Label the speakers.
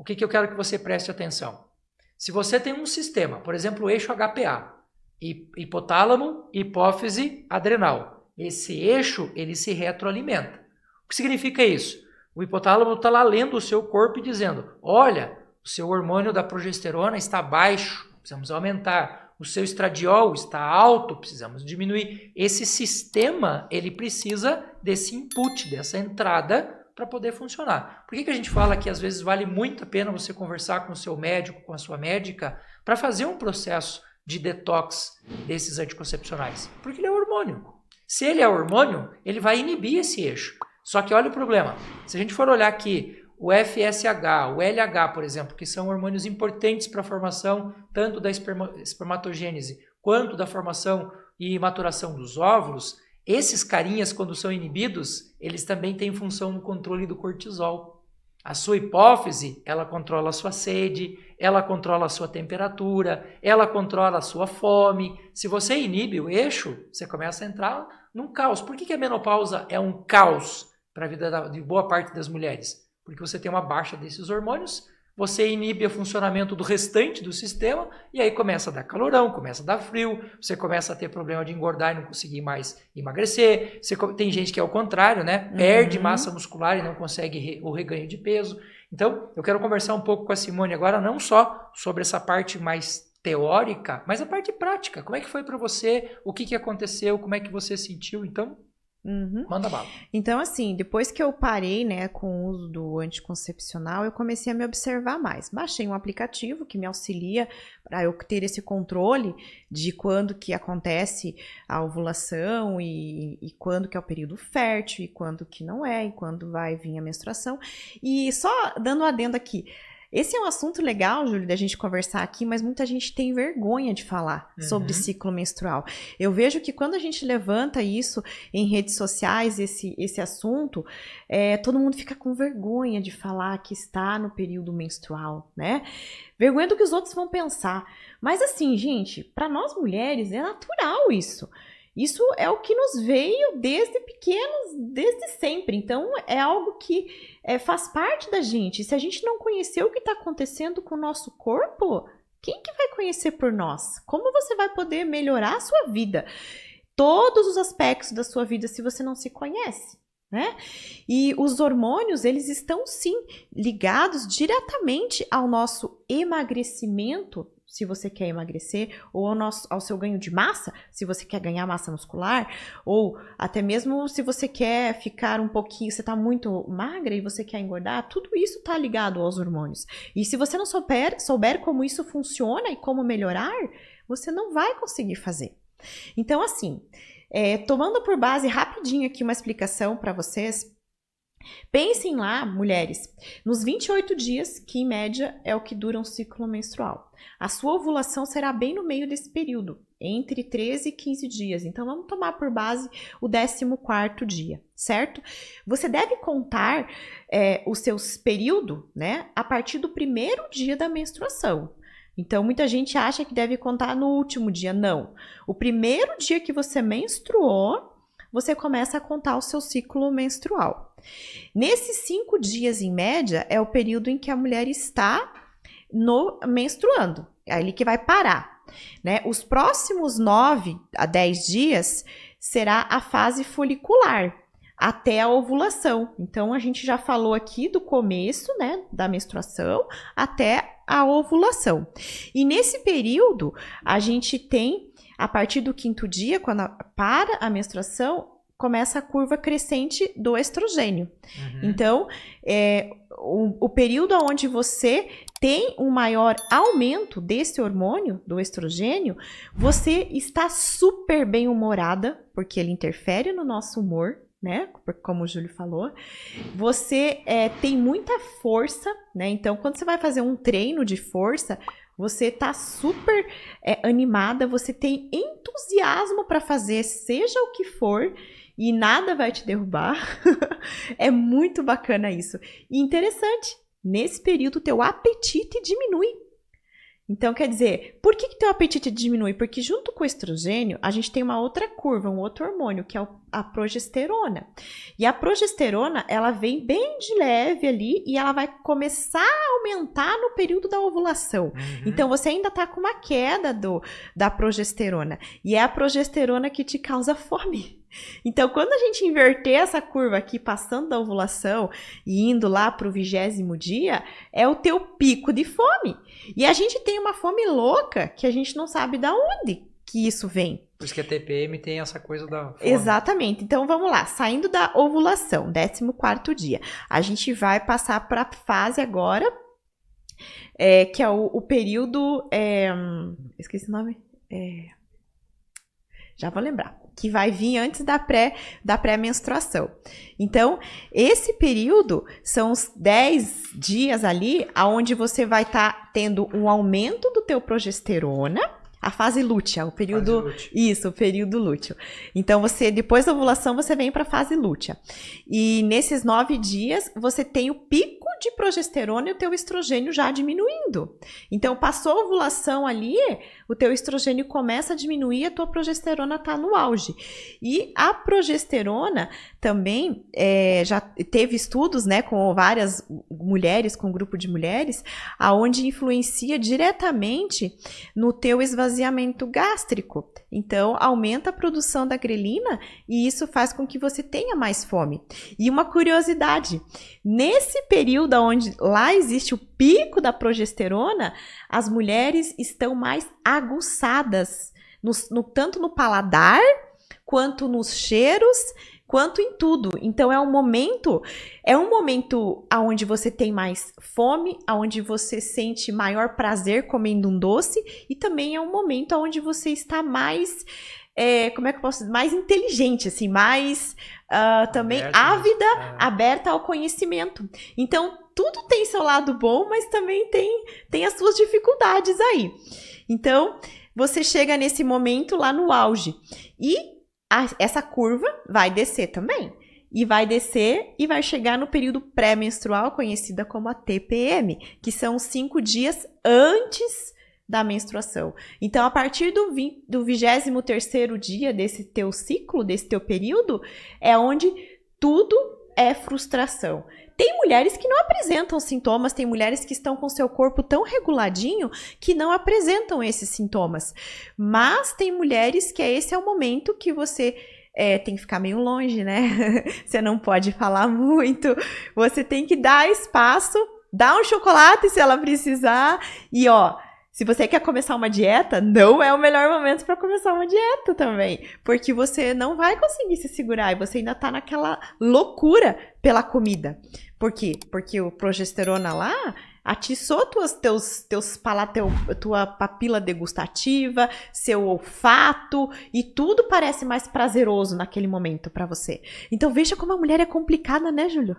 Speaker 1: que eu quero que você preste atenção? Se você tem um sistema, por exemplo, o eixo HPA, hipotálamo, hipófise, adrenal. Esse eixo, ele se retroalimenta. O que significa isso? O hipotálamo está lá lendo o seu corpo e dizendo, olha, o seu hormônio da progesterona está baixo, precisamos aumentar. O seu estradiol está alto, precisamos diminuir. Esse sistema, ele precisa desse input, dessa entrada para poder funcionar. Por que a gente fala que às vezes vale muito a pena você conversar com o seu médico, com a sua médica, para fazer um processo de detox desses anticoncepcionais? Porque ele é hormônio. Se ele é hormônio, ele vai inibir esse eixo. Só que olha o problema. Se a gente for olhar aqui, o FSH, o LH, por exemplo, que são hormônios importantes para a formação tanto da espermatogênese quanto da formação e maturação dos óvulos, esses carinhas, quando são inibidos, eles também têm função no controle do cortisol. A sua hipófise, ela controla a sua sede, ela controla a sua temperatura, ela controla a sua fome. Se você inibe o eixo, você começa a entrar num caos. Por que a menopausa é um caos para a vida de boa parte das mulheres? Porque você tem uma baixa desses hormônios, você inibe o funcionamento do restante do sistema e aí começa a dar calorão, começa a dar frio, você começa a ter problema de engordar e não conseguir mais emagrecer. Tem gente que é o contrário, né? Perde massa muscular e não consegue o reganho de peso. Então, eu quero conversar um pouco com a Simone agora, não só sobre essa parte mais teórica, mas a parte prática. Como é que foi para você? O que aconteceu? Como é que você sentiu? Então, manda bala.
Speaker 2: Então, assim, depois que eu parei, né, com o uso do anticoncepcional, eu comecei a me observar mais. Baixei um aplicativo que me auxilia para eu ter esse controle de quando que acontece a ovulação e quando que é o período fértil e quando que não é, e quando vai vir a menstruação. E só dando um adendo aqui, esse é um assunto legal, Júlio, da gente conversar aqui, mas muita gente tem vergonha de falar sobre ciclo menstrual. Eu vejo que quando a gente levanta isso em redes sociais, esse assunto, todo mundo fica com vergonha de falar que está no período menstrual, né? Vergonha do que os outros vão pensar. Mas assim, gente, para nós mulheres é natural isso. Isso é o que nos veio desde pequenos, desde sempre. Então, é algo que faz parte da gente. Se a gente não conhecer o que está acontecendo com o nosso corpo, quem que vai conhecer por nós? Como você vai poder melhorar a sua vida? Todos os aspectos da sua vida, se você não se conhece, né? E os hormônios, eles estão sim ligados diretamente ao nosso emagrecimento, se você quer emagrecer, ou ao seu ganho de massa, se você quer ganhar massa muscular, ou até mesmo se você quer ficar um pouquinho, você está muito magra e você quer engordar, tudo isso está ligado aos hormônios. E se você não souber como isso funciona e como melhorar, você não vai conseguir fazer. Então, assim, tomando por base rapidinho aqui uma explicação para vocês, pensem lá, mulheres, nos 28 dias, que em média é o que dura um ciclo menstrual. A sua ovulação será bem no meio desse período, entre 13 e 15 dias. Então, vamos tomar por base o 14º dia, certo? Você deve contar o seu período, né, a partir do primeiro dia da menstruação. Então, muita gente acha que deve contar no último dia. Não. O primeiro dia que você menstruou, você começa a contar o seu ciclo menstrual. Nesses 5 dias, em média, é o período em que a mulher está menstruando. É ali que vai parar, né? Os próximos 9 a 10 dias será a fase folicular, até a ovulação. Então, a gente já falou aqui do começo, né, da menstruação até a ovulação. E nesse período, a gente tem, a partir do 5º dia, quando para a menstruação, começa a curva crescente do estrogênio. Então, o período onde você tem um maior aumento desse hormônio, do estrogênio, você está super bem-humorada, porque ele interfere no nosso humor, né? Como o Júlio falou. Você tem muita força, né? Então, quando você vai fazer um treino de força, você tá super animada, você tem entusiasmo para fazer, seja o que for, e nada vai te derrubar. É muito bacana isso. E interessante, nesse período teu apetite diminui. Então, quer dizer, por que teu apetite diminui? Porque junto com o estrogênio, a gente tem uma outra curva, um outro hormônio, que é a progesterona. E a progesterona, ela vem bem de leve ali e ela vai começar a aumentar no período da ovulação. Então, você ainda tá com uma queda da progesterona. E é a progesterona que te causa fome. Então, quando a gente inverter essa curva aqui, passando da ovulação e indo lá para o 20º dia, é o teu pico de fome. E a gente tem uma fome louca que a gente não sabe de onde que isso vem.
Speaker 1: Por isso que a TPM tem essa coisa da fome.
Speaker 2: Exatamente. Então, vamos lá. Saindo da ovulação, 14º dia, a gente vai passar para a fase agora, que é o período... esqueci o nome? Já vou lembrar. Que vai vir antes da pré-menstruação. Então, esse período são os 10 dias ali, onde você vai estar tendo um aumento do teu progesterona, a fase lútea, o período... Isso, o período lúteo. Então, depois da ovulação, você vem para a fase lútea. E nesses 9 dias, você tem o pico de progesterona e o teu estrogênio já diminuindo. Então, passou a ovulação ali, o teu estrogênio começa a diminuir, a tua progesterona está no auge. E a progesterona também, já teve estudos, né, com várias mulheres, com um grupo de mulheres, aonde influencia diretamente no teu esvaziamento gástrico. Então, aumenta a produção da grelina e isso faz com que você tenha mais fome. E uma curiosidade, nesse período onde lá existe o pico da progesterona, as mulheres estão mais aguçadas, tanto no paladar, quanto nos cheiros, quanto em tudo. Então, é um momento onde você tem mais fome, onde você sente maior prazer comendo um doce, e também é um momento onde você está mais, mais inteligente, assim, mais também ávida, aberta ao conhecimento. Então, tudo tem seu lado bom, mas também tem as suas dificuldades aí. Então, você chega nesse momento lá no auge. E essa curva vai descer também. E vai descer e vai chegar no período pré-menstrual, conhecida como a TPM, que são 5 dias antes da menstruação. Então, a partir do 23º dia desse teu ciclo, desse teu período, é onde tudo é frustração. Tem mulheres que não apresentam sintomas, tem mulheres que estão com seu corpo tão reguladinho que não apresentam esses sintomas. Mas tem mulheres que esse é o momento que você tem que ficar meio longe, né? Você não pode falar muito, você tem que dar espaço, dar um chocolate se ela precisar e se você quer começar uma dieta, não é o melhor momento para começar uma dieta também, porque você não vai conseguir se segurar e você ainda tá naquela loucura pela comida. Por quê? Porque o progesterona lá atiçou tua papila degustativa, seu olfato, e tudo parece mais prazeroso naquele momento para você. Então veja como a mulher é complicada, né, Júlio?